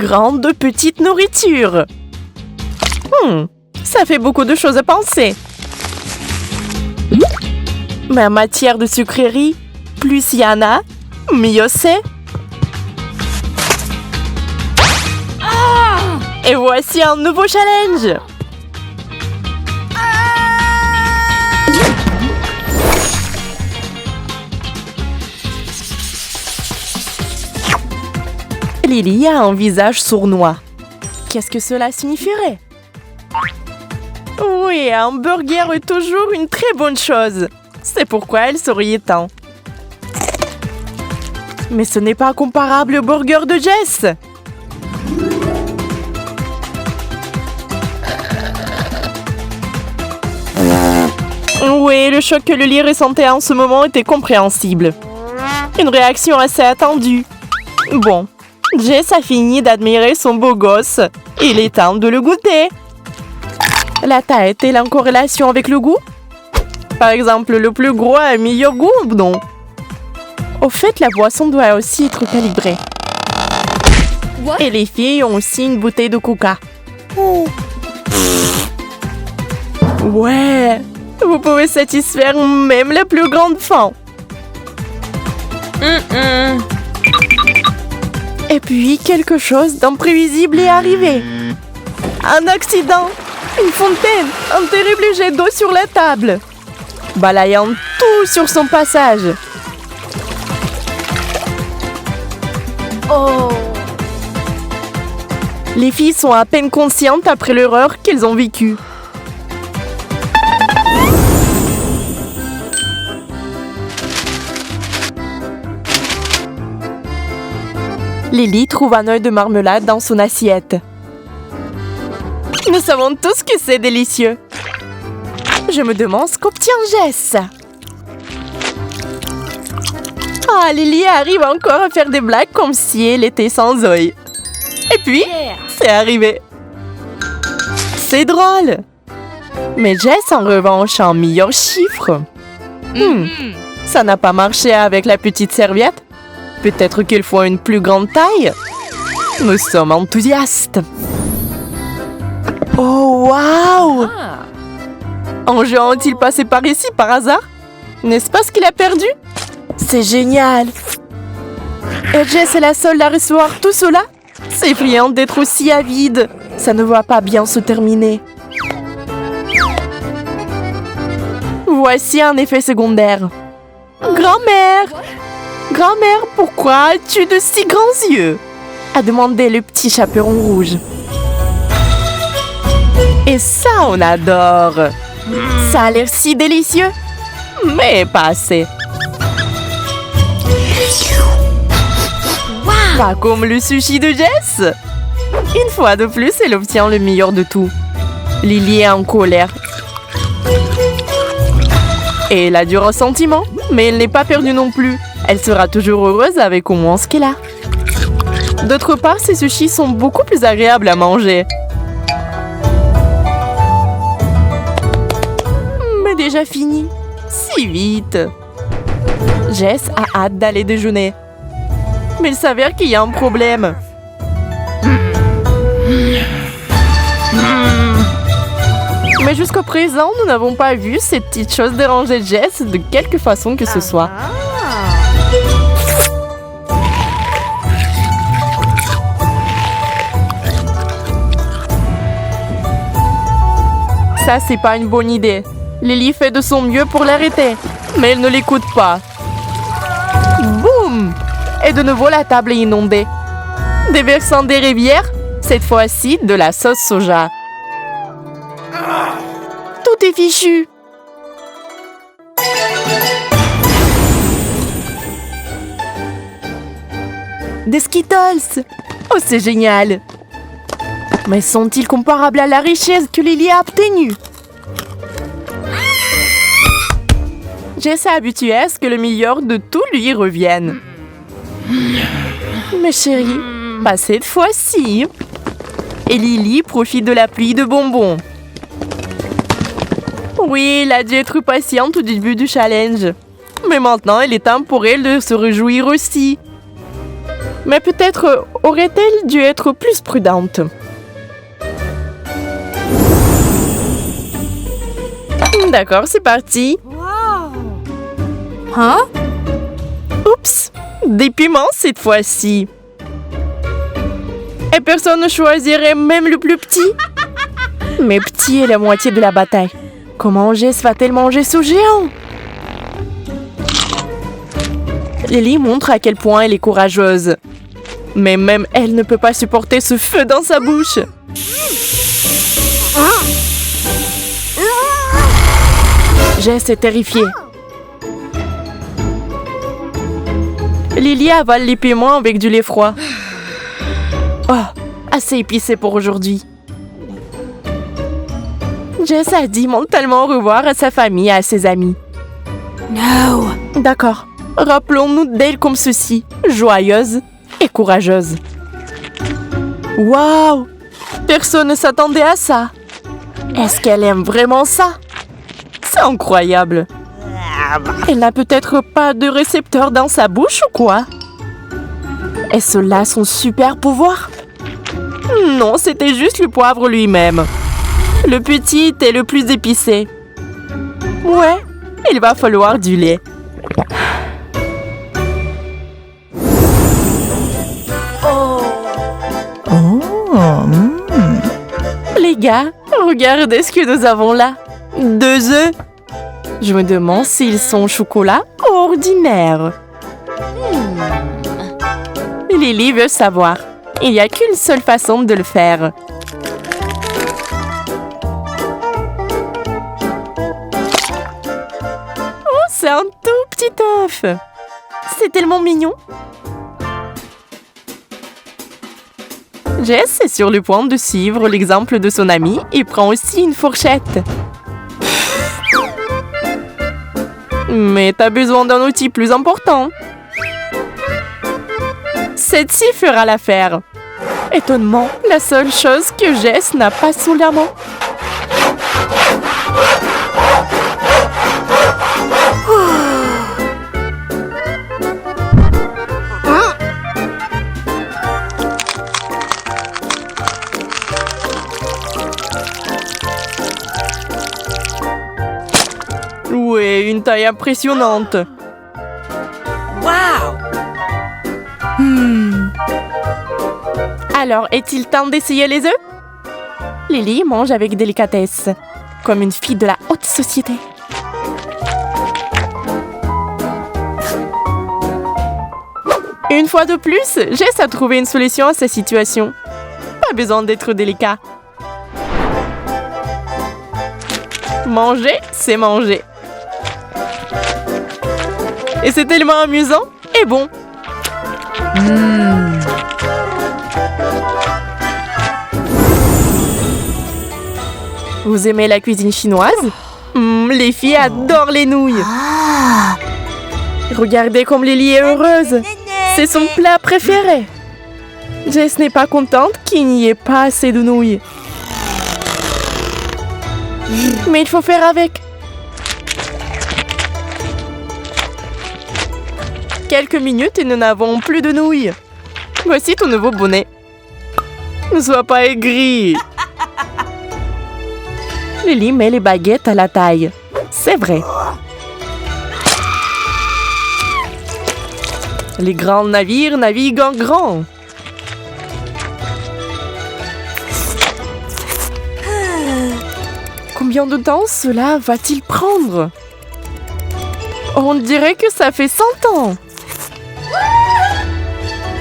grande petite nourriture. Ça fait beaucoup de choses à penser. Mais en matière de sucrerie, plus il y en a, mieux c'est. Et voici un nouveau challenge. Lily a un visage sournois. Qu'est-ce que cela signifierait? Oui, un burger est toujours une très bonne chose. C'est pourquoi elle souriait tant. Mais ce n'est pas comparable au burger de Jess. Oui, le choc que Lily ressentait en ce moment était compréhensible. Une réaction assez attendue. Bon, Jess a fini d'admirer son beau gosse. Il est temps de le goûter. La taille est-elle en corrélation avec le goût? Par exemple, le plus gros a un meilleur goût ou non? Au fait, la boisson doit aussi être calibrée. Et les filles ont aussi une bouteille de coca. Ouais, vous pouvez satisfaire même la plus grande faim. Et puis, quelque chose d'imprévisible est arrivé. Un accident, une fontaine, un terrible jet d'eau sur la table, balayant tout sur son passage. Oh! Les filles sont à peine conscientes après l'horreur qu'elles ont vécue. Lily trouve un œil de marmelade dans son assiette. Nous savons tous que c'est délicieux. Je me demande ce qu'obtient Jess. Ah, Lily arrive encore à faire des blagues comme si elle était sans œil. Et puis, c'est arrivé. C'est drôle. Mais Jess, en revanche, a un meilleur chiffre. Ça n'a pas marché avec la petite serviette. Peut-être qu'il faut une plus grande taille. Nous sommes enthousiastes. Oh, waouh! Un géant est-il passé par ici par hasard? N'est-ce pas ce qu'il a perdu? C'est génial! Et Jess est la seule à recevoir tout cela? C'est effrayant d'être aussi avide. Ça ne va pas bien se terminer. Voici un effet secondaire. Grand-mère! Grand-mère, pourquoi as-tu de si grands yeux? A demandé le petit chaperon rouge. Et ça, on adore. Ça a l'air si délicieux. Mais pas assez. Pas comme le sushi de Jess. Une fois de plus, elle obtient le meilleur de tout. Lily est en colère. Et elle a du ressentiment, mais elle n'est pas perdue non plus. Elle sera toujours heureuse avec au moins ce qu'elle a. D'autre part, ces sushis sont beaucoup plus agréables à manger. Mais déjà fini. Si vite. Jess a hâte d'aller déjeuner. Mais il s'avère qu'il y a un problème. Mais jusqu'à présent, nous n'avons pas vu cette petite chose déranger Jess de quelque façon que ce soit. Ça, c'est pas une bonne idée. Lily fait de son mieux pour l'arrêter, mais elle ne l'écoute pas. Boum! Et de nouveau, la table est inondée. Déversant des rivières, cette fois-ci de la sauce soja. Tout est fichu. Des Skittles! Oh, c'est génial! Mais sont-ils comparables à la richesse que Lily a obtenue? Jess est habituée à ce que le meilleur de tout lui revienne. Mais chérie, pas cette fois-ci. Et Lily profite de la pluie de bonbons. Oui, elle a dû être patiente au début du challenge. Mais maintenant, il est temps pour elle de se réjouir aussi. Mais peut-être aurait-elle dû être plus prudente. D'accord, c'est parti. Hein? Oups! Des piments cette fois-ci. Et personne ne choisirait même le plus petit. Mais petit est la moitié de la bataille. Comment Jess va-t-elle manger ce géant? Lily montre à quel point elle est courageuse. Mais même elle ne peut pas supporter ce feu dans sa bouche. Jess est terrifiée. Lily avale les piments avec du lait froid. Oh, assez épicé pour aujourd'hui. Jess a dit mentalement au revoir à sa famille et à ses amis. No. D'accord. Rappelons-nous d'elle comme ceci, joyeuse et courageuse. Waouh! Personne ne s'attendait à ça. Est-ce qu'elle aime vraiment ça? C'est incroyable. Elle n'a peut-être pas de récepteur dans sa bouche ou quoi? Est-ce là son super pouvoir? Non, c'était juste le poivre lui-même. Le petit était le plus épicé. Ouais, il va falloir du lait. Les gars, regardez ce que nous avons là. 2 œufs. Je me demande s'ils sont au chocolat ou ordinaires. Lily veut savoir. Il n'y a qu'une seule façon de le faire. Oh, c'est un tout petit œuf. C'est tellement mignon. Jess est sur le point de suivre l'exemple de son ami et prend aussi une fourchette. Mais t'as besoin d'un outil plus important. Cette-ci fera l'affaire. Étonnement, la seule chose que Jess n'a pas sous la main. Ouais, une taille impressionnante. Wow. Alors, est-il temps d'essayer les œufs? Lily mange avec délicatesse, comme une fille de la haute société. Une fois de plus, Jess a trouvé une solution à sa situation. Pas besoin d'être délicat. Manger, c'est manger. Et c'est tellement amusant et bon. Vous aimez la cuisine chinoise? Les filles adorent les nouilles. Regardez comme Lily est heureuse. C'est son plat préféré. Jess n'est pas contente qu'il n'y ait pas assez de nouilles. Mais il faut faire avec. Quelques minutes et nous n'avons plus de nouilles. Voici ton nouveau bonnet. Ne sois pas aigri. Lily met les baguettes à la taille. C'est vrai. Les grands navires naviguent en grand. Combien de temps cela va-t-il prendre? On dirait que ça fait 100 ans.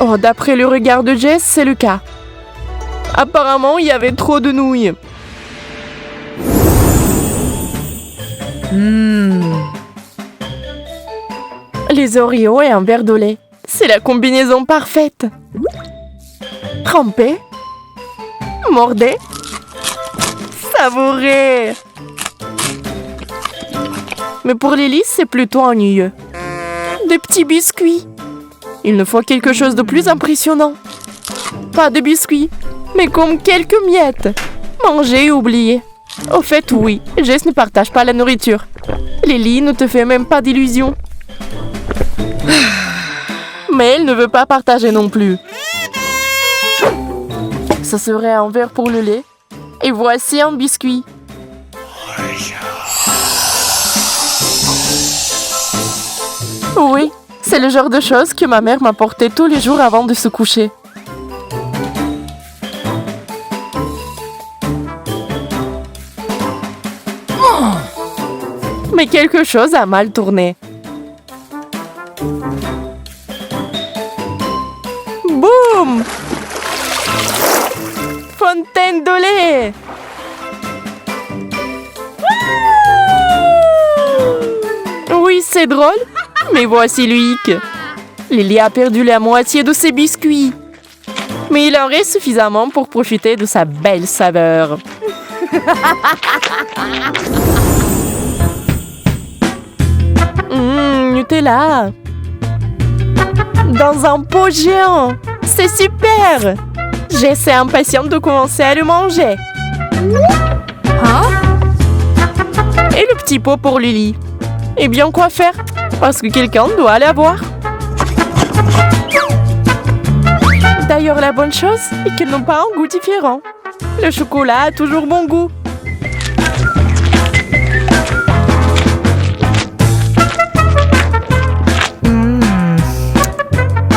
Oh, d'après le regard de Jess, c'est le cas. Apparemment, il y avait trop de nouilles. Les Oreos et un verre de lait. C'est la combinaison parfaite. Trempez. Mordez. Savourez. Mais pour Lily, c'est plutôt ennuyeux. Des petits biscuits. Il nous faut quelque chose de plus impressionnant. Pas de biscuits, mais comme quelques miettes. Manger et oublier. Au fait, oui, Jess ne partage pas la nourriture. Lily ne te fait même pas d'illusions. Mais elle ne veut pas partager non plus. Ce serait un verre pour le lait. Et voici un biscuit. Oui, c'est le genre de choses que ma mère m'apportait tous les jours avant de se coucher. Mais quelque chose a mal tourné. Boum! Fontaine de lait! Oui, c'est drôle, mais voici Loïc. Lily a perdu la moitié de ses biscuits. Mais il en reste suffisamment pour profiter de sa belle saveur. Nutella! Dans un pot géant! C'est super! J'essaie impatiente de commencer à le manger. Et le petit pot pour Lily. Eh bien, quoi faire? Parce que quelqu'un doit l'avoir. D'ailleurs, la bonne chose est qu'elles n'ont pas un goût différent. Le chocolat a toujours bon goût.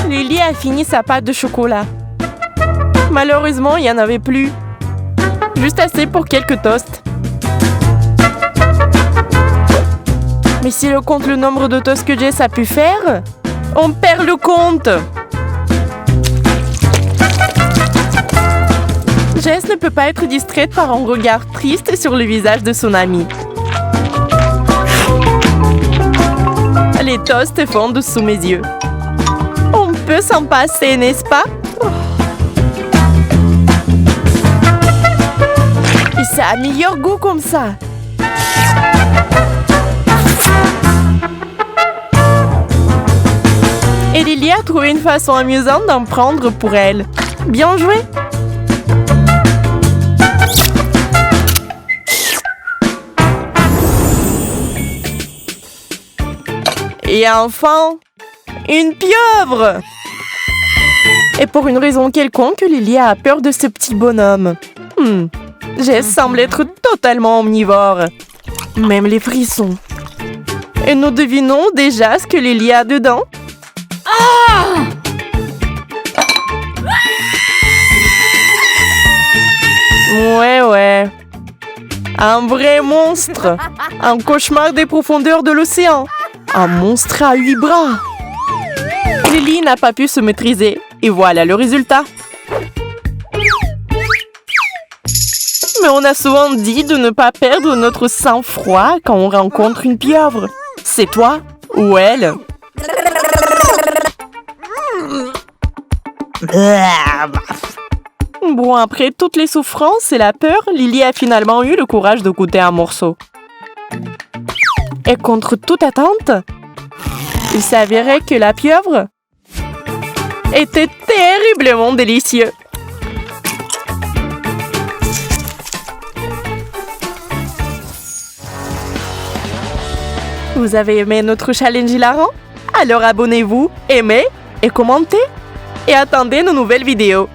Lily a fini sa pâte de chocolat. Malheureusement, il n'y en avait plus. Juste assez pour quelques toasts. Mais si l'on compte le nombre de toasts que Jess a pu faire, on perd le compte. Jess ne peut pas être distraite par un regard triste sur le visage de son amie. Les toasts fondent sous mes yeux. On peut s'en passer, n'est-ce pas? Et ça a meilleur goût comme ça. Et Lily a trouvé une façon amusante d'en prendre pour elle. Bien joué! Et enfin, une pieuvre! Et pour une raison quelconque, Lily a peur de ce petit bonhomme. Jess semble être totalement omnivore. Même les frissons. Et nous devinons déjà ce que Lily a dedans. Ouais. Un vrai monstre. Un cauchemar des profondeurs de l'océan. Un monstre à 8 bras. Lily n'a pas pu se maîtriser. Et voilà le résultat. Mais on a souvent dit de ne pas perdre notre sang-froid quand on rencontre une pieuvre. C'est toi ou elle? Bon, après toutes les souffrances et la peur, Lily a finalement eu le courage de goûter un morceau. Et contre toute attente, il s'avérait que la pieuvre était terriblement délicieux. Vous avez aimé notre challenge hilarant? Alors abonnez-vous, aimez et commentez. Et attendez nos nouvelles vidéos.